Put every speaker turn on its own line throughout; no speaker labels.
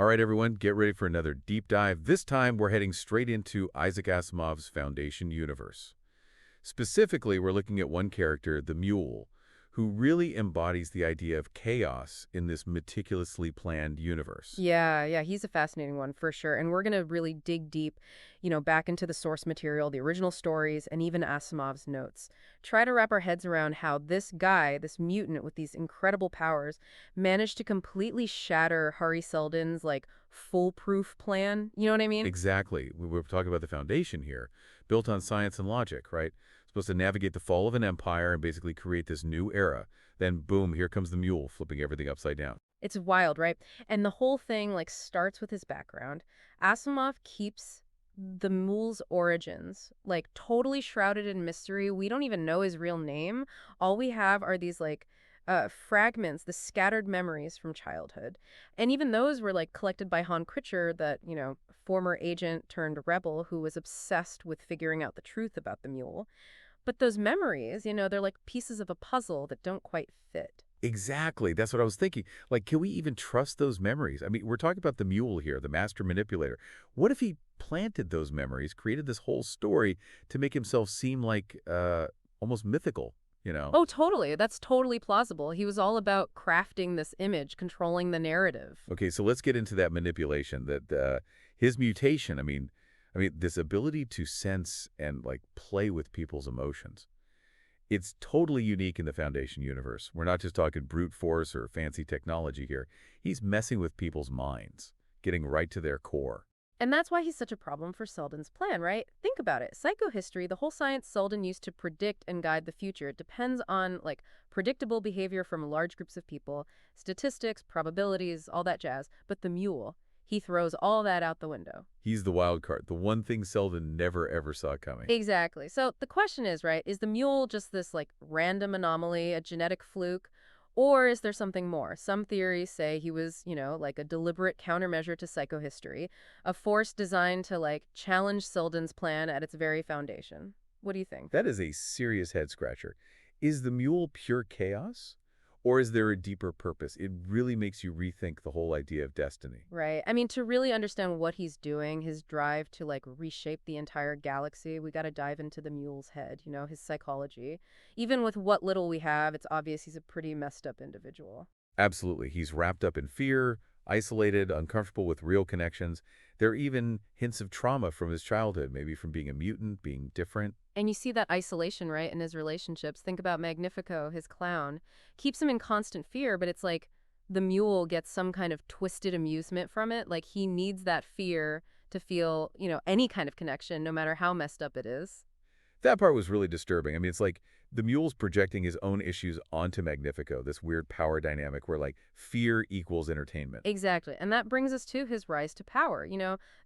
All right, everyone, get ready for another deep dive. This time, we're heading straight into Isaac Asimov's Foundation universe. Specifically, we're looking at one character, the Mule, who really embodies the idea of chaos in this meticulously planned universe.
Yeah, he's a fascinating one for sure. And we're going to really dig deep, back into the source material, the original stories, and even Asimov's notes. Try to wrap our heads around how this guy, this mutant with these incredible powers, managed to completely shatter Hari Seldon's like foolproof plan. You know what I mean?
Exactly. We're talking about the Foundation here, built on science and logic, right? Supposed to navigate the fall of an empire and basically create this new era. Then, boom, here comes the Mule, flipping everything upside down.
It's wild, right? And the whole thing like starts with his background. Asimov keeps the Mule's origins like totally shrouded in mystery. We don't even know his real name. All we have are these like fragments, the scattered memories from childhood. And even those were like collected by Han Critcher, that, former agent turned rebel who was obsessed with figuring out the truth about the Mule. But those memories, they're like pieces of a puzzle that don't quite fit.
Exactly. That's what I was thinking. Like, can we even trust those memories? I mean, we're talking about the Mule here, the master manipulator. What if he planted those memories, created this whole story to make himself seem like almost mythical, you know?
Oh, totally. That's totally plausible. He was all about crafting this image, controlling the narrative.
Okay, so let's get into that manipulation, that his mutation, I mean, this ability to sense and like play with people's emotions. It's totally unique in the Foundation universe. We're not just talking brute force or fancy technology here. He's messing with people's minds, getting right to their core.
And that's why he's such a problem for Seldon's plan, right? Think about it. Psychohistory, the whole science Seldon used to predict and guide the future, it depends on like predictable behavior from large groups of people, statistics, probabilities, all that jazz. But the Mule, he throws all that out the window.
He's the wild card, the one thing Seldon never ever saw coming.
Exactly. So the question is, right, is the Mule just this like random anomaly, a genetic fluke? Or is there something more? Some theories say he was, like a deliberate countermeasure to psychohistory, a force designed to like challenge Seldon's plan at its very foundation. What do you think?
That is a serious head scratcher. Is the Mule pure chaos? Or is there a deeper purpose? It really makes you rethink the whole idea of destiny.
Right. I mean, to really understand what he's doing, his drive to like reshape the entire galaxy, we got to dive into the Mule's head, his psychology. Even with what little we have, it's obvious he's a pretty messed up individual.
Absolutely. He's wrapped up in fear, isolated, uncomfortable with real connections. There are even hints of trauma from his childhood, maybe from being a mutant, being different.
And you see that isolation, right, in his relationships. Think about Magnifico, his clown. Keeps him in constant fear, but it's like the Mule gets some kind of twisted amusement from it. Like he needs that fear to feel, any kind of connection, no matter how messed up it is.
That part was really disturbing. I mean, it's like the Mule's projecting his own issues onto Magnifico, this weird power dynamic where, like, fear equals entertainment.
Exactly. And that brings us to his rise to power.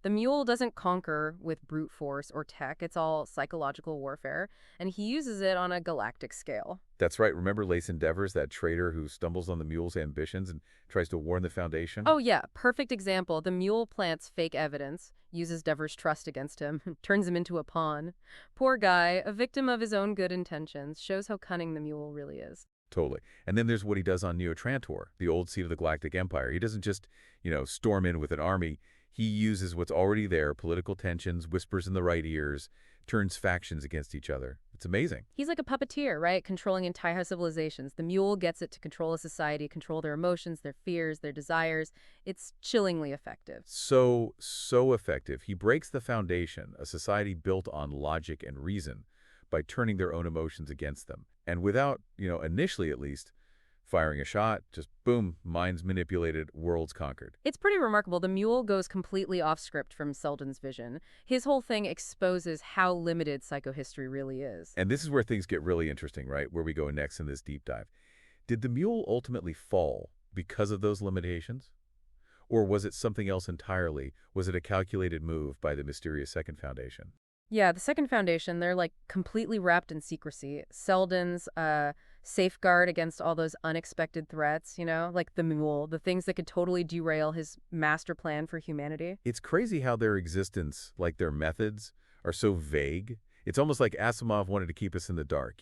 The Mule doesn't conquer with brute force or tech, it's all psychological warfare, and he uses it on a galactic scale.
That's right. Remember Lace Endeavors, that traitor who stumbles on the Mule's ambitions and tries to warn the Foundation?
Oh, yeah, perfect example. The Mule plants fake evidence, uses Dever's trust against him, turns him into a pawn. Poor guy, a victim of his own good intentions, shows how cunning the Mule really is.
Totally. And then there's what he does on Trantor, the old seat of the Galactic Empire. He doesn't just, storm in with an army. He uses what's already there, political tensions, whispers in the right ears, turns factions against each other. It's amazing.
He's like a puppeteer, right? Controlling entire civilizations. The Mule gets it to control a society, control their emotions, their fears, their desires. It's chillingly effective.
So effective. He breaks the Foundation, a society built on logic and reason, by turning their own emotions against them. And without, initially at least, firing a shot, just boom, minds manipulated, worlds conquered.
It's pretty remarkable. The Mule goes completely off script from Seldon's vision. His whole thing exposes how limited psychohistory really is.
And this is where things get really interesting, right? Where we go next in this deep dive. Did the Mule ultimately fall because of those limitations? Or was it something else entirely? Was it a calculated move by the mysterious Second Foundation?
Yeah, the Second Foundation, they're like completely wrapped in secrecy. Seldon's safeguard against all those unexpected threats, like the Mule, the things that could totally derail his master plan for humanity.
It's crazy how their existence, like their methods, are so vague. It's almost like Asimov wanted to keep us in the dark,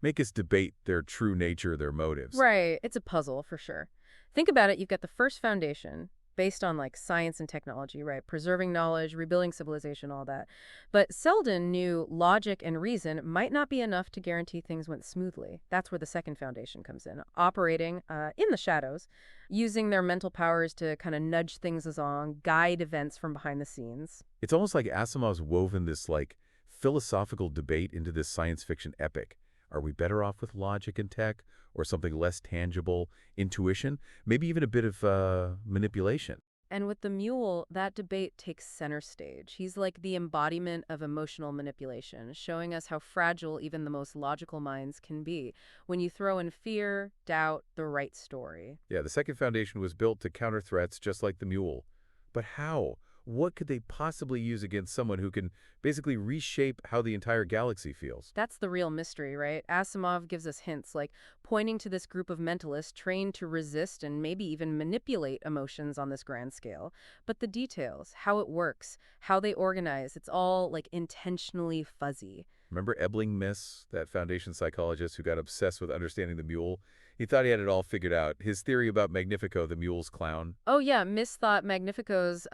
make us debate their true nature, their motives.
Right, it's a puzzle for sure. Think about it, you've got the first Foundation, based on like science and technology, right? Preserving knowledge, rebuilding civilization, all that. But Seldon knew logic and reason might not be enough to guarantee things went smoothly. That's where the second foundation comes in, operating in the shadows, using their mental powers to kind of nudge things along, guide events from behind the scenes.
It's almost like Asimov's woven this, like, philosophical debate into this science fiction epic. Are we better off with logic and tech, or something less tangible, intuition, maybe even a bit of manipulation?
And with the mule, that debate takes center stage. He's like the embodiment of emotional manipulation, showing us how fragile even the most logical minds can be when you throw in fear, doubt, the right story.
Yeah, the second foundation was built to counter threats just like the mule. But how? What could they possibly use against someone who can basically reshape how the entire galaxy feels?
That's the real mystery, right? Asimov gives us hints, like pointing to this group of mentalists trained to resist and maybe even manipulate emotions on this grand scale. But the details, how it works, how they organize, it's all like intentionally fuzzy.
Remember Ebling Miss, that Foundation psychologist who got obsessed with understanding the mule? He thought he had it all figured out. His theory about Magnifico, the mule's clown.
Oh yeah, Miss thought Magnifico's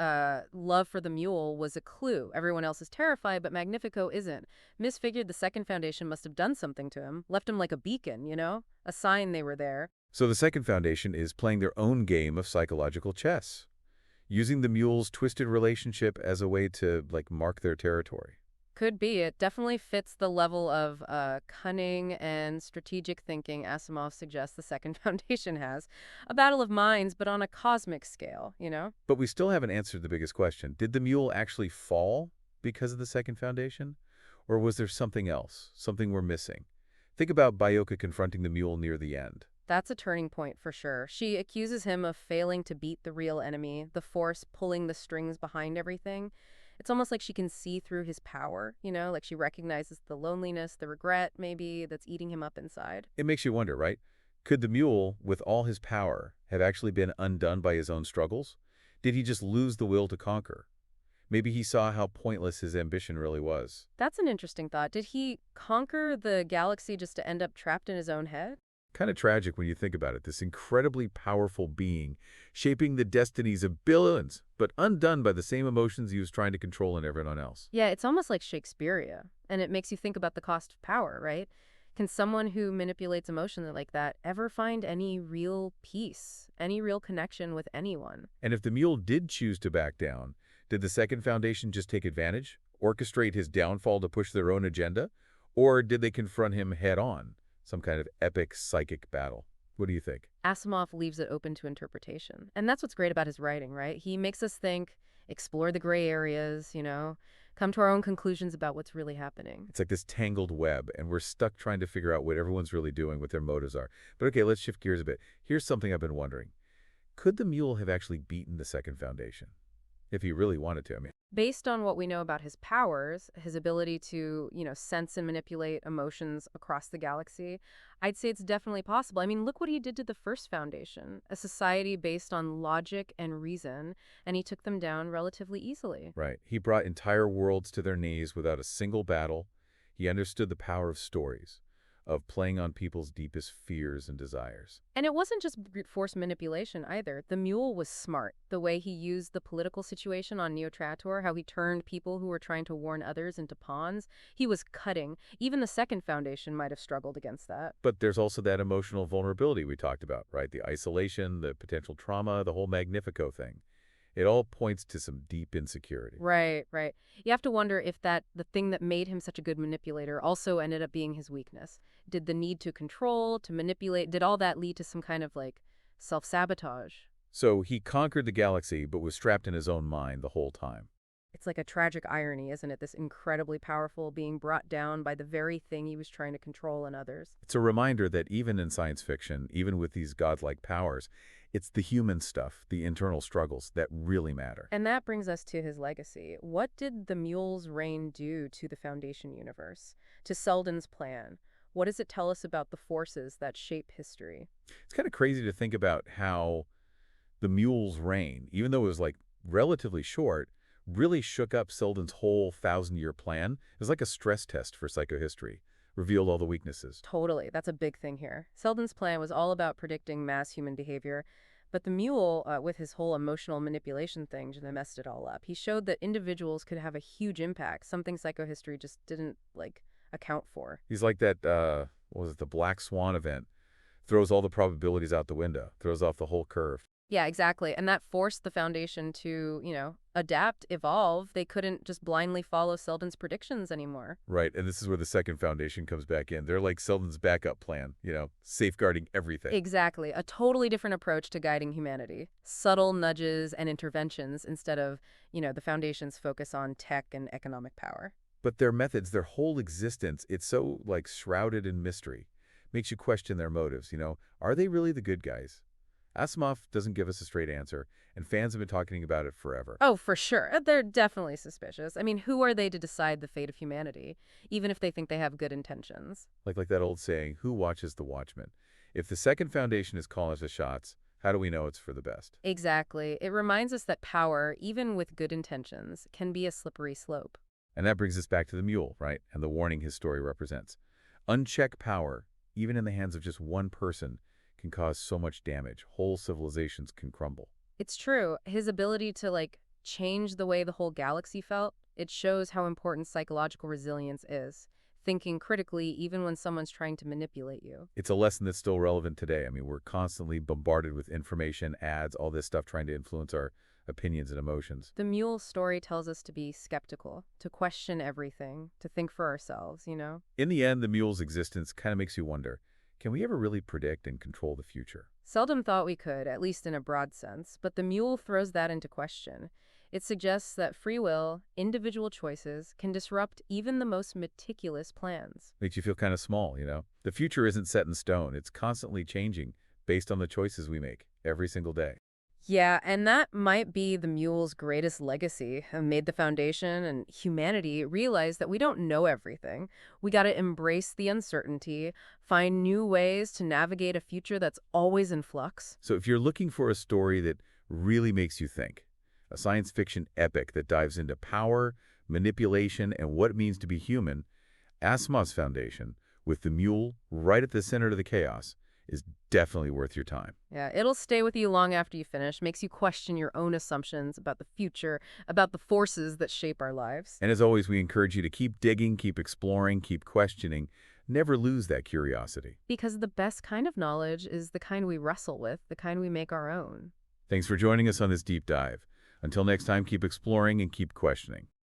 love for the mule was a clue. Everyone else is terrified, but Magnifico isn't. Miss figured the second foundation must have done something to him, left him like a beacon, a sign they were there.
So the second foundation is playing their own game of psychological chess, using the mule's twisted relationship as a way to, like, mark their territory.
Could be. It definitely fits the level of cunning and strategic thinking Asimov suggests the second foundation has. A battle of minds, but on a cosmic scale.
But we still haven't answered the biggest question. Did the mule actually fall because of the second foundation? Or was there something else, something we're missing? Think about Bayoka confronting the mule near the end.
That's a turning point for sure. She accuses him of failing to beat the real enemy, the force pulling the strings behind everything. It's almost like she can see through his power, like she recognizes the loneliness, the regret, maybe, that's eating him up inside.
It makes you wonder, right? Could the mule, with all his power, have actually been undone by his own struggles? Did he just lose the will to conquer? Maybe he saw how pointless his ambition really was.
That's an interesting thought. Did he conquer the galaxy just to end up trapped in his own head?
Kind of tragic when you think about it. This incredibly powerful being, shaping the destinies of billions, but undone by the same emotions he was trying to control in everyone else.
Yeah, it's almost like Shakespearea. And it makes you think about the cost of power, right? Can someone who manipulates emotion like that ever find any real peace, any real connection with anyone?
And if the mule did choose to back down, did the Second Foundation just take advantage, orchestrate his downfall to push their own agenda? Or did they confront him head on? Some kind of epic psychic battle. What do you think?
Asimov leaves it open to interpretation. And that's what's great about his writing, right? He makes us think, explore the gray areas, come to our own conclusions about what's really happening.
It's like this tangled web, and we're stuck trying to figure out what everyone's really doing, what their motives are. But okay, let's shift gears a bit. Here's something I've been wondering. Could the mule have actually beaten the Second Foundation? If he really wanted to, I mean.
Based on what we know about his powers, his ability to sense and manipulate emotions across the galaxy, I'd say it's definitely possible. I mean, look what he did to the first foundation, a society based on logic and reason, and he took them down relatively easily.
Right. He brought entire worlds to their knees without a single battle. He understood the power of stories, of playing on people's deepest fears and desires.
And it wasn't just brute force manipulation either. The mule was smart. The way he used the political situation on Trantor, how he turned people who were trying to warn others into pawns, he was cutting. Even the second foundation might have struggled against that.
But there's also that emotional vulnerability we talked about, right? The isolation, the potential trauma, the whole Magnifico thing. It all points to some deep insecurity.
Right, right. You have to wonder if the thing that made him such a good manipulator also ended up being his weakness. Did the need to control, to manipulate, did all that lead to some kind of like self-sabotage?
So he conquered the galaxy, but was trapped in his own mind the whole time.
It's like a tragic irony, isn't it? This incredibly powerful being brought down by the very thing he was trying to control in others.
It's a reminder that even in science fiction, even with these godlike powers, it's the human stuff, the internal struggles, that really matter.
And that brings us to his legacy. What did the Mule's reign do to the Foundation universe? To Seldon's plan? What does it tell us about the forces that shape history?
It's kind of crazy to think about how the mule's reign, even though it was like relatively short, really shook up Seldon's whole thousand-year plan. It was like a stress test for psychohistory, revealed all the weaknesses.
Totally. That's a big thing here. Seldon's plan was all about predicting mass human behavior, But the Mule, with his whole emotional manipulation thing, just messed it all up. He showed that individuals could have a huge impact, something psychohistory just didn't, like, account for.
He's like that, what was it, the Black Swan event. Throws all the probabilities out the window, throws off the whole curve.
Yeah, exactly. And that forced the Foundation to, adapt, evolve. They couldn't just blindly follow Seldon's predictions anymore.
Right, and this is where the second foundation comes back in. They're like Seldon's backup plan, safeguarding everything.
Exactly. A totally different approach to guiding humanity. Subtle nudges and interventions instead of, the Foundation's focus on tech and economic power.
But their methods, their whole existence, it's so, like, shrouded in mystery. Makes you question their motives. Are they really the good guys? Asimov doesn't give us a straight answer, and fans have been talking about it forever.
Oh, for sure. They're definitely suspicious. I mean, who are they to decide the fate of humanity, even if they think they have good intentions?
Like that old saying, who watches the watchman? If the second foundation is calling us the shots, how do we know it's for the best?
Exactly. It reminds us that power, even with good intentions, can be a slippery slope.
And that brings us back to the Mule, right? And the warning his story represents. Unchecked power, even in the hands of just one person, can cause so much damage. Whole civilizations can crumble.
It's true. His ability to, change the way the whole galaxy felt, it shows how important psychological resilience is. Thinking critically even when someone's trying to manipulate you.
It's a lesson that's still relevant today. I mean, we're constantly bombarded with information, ads, all this stuff trying to influence our opinions and emotions.
The Mule story tells us to be skeptical, to question everything, to think for ourselves.
In the end, the Mule's existence kind of makes you wonder, can we ever really predict and control the future?
Seldom thought we could, at least in a broad sense, but the Mule throws that into question. It suggests that free will, individual choices, can disrupt even the most meticulous plans.
Makes you feel kind of small. The future isn't set in stone. It's constantly changing based on the choices we make every single day.
Yeah, and that might be the Mule's greatest legacy. Made the Foundation and humanity realize that we don't know everything. We got to embrace the uncertainty, find new ways to navigate a future that's always in flux.
So if you're looking for a story that really makes you think, a science fiction epic that dives into power, manipulation, and what it means to be human, Asimov's Foundation, with the Mule right at the center of the chaos, is definitely worth your time.
Yeah, it'll stay with you long after you finish, makes you question your own assumptions about the future, about the forces that shape our lives.
And as always, we encourage you to keep digging, keep exploring, keep questioning. Never lose that curiosity.
Because the best kind of knowledge is the kind we wrestle with, the kind we make our own.
Thanks for joining us on this deep dive. Until next time, keep exploring and keep questioning.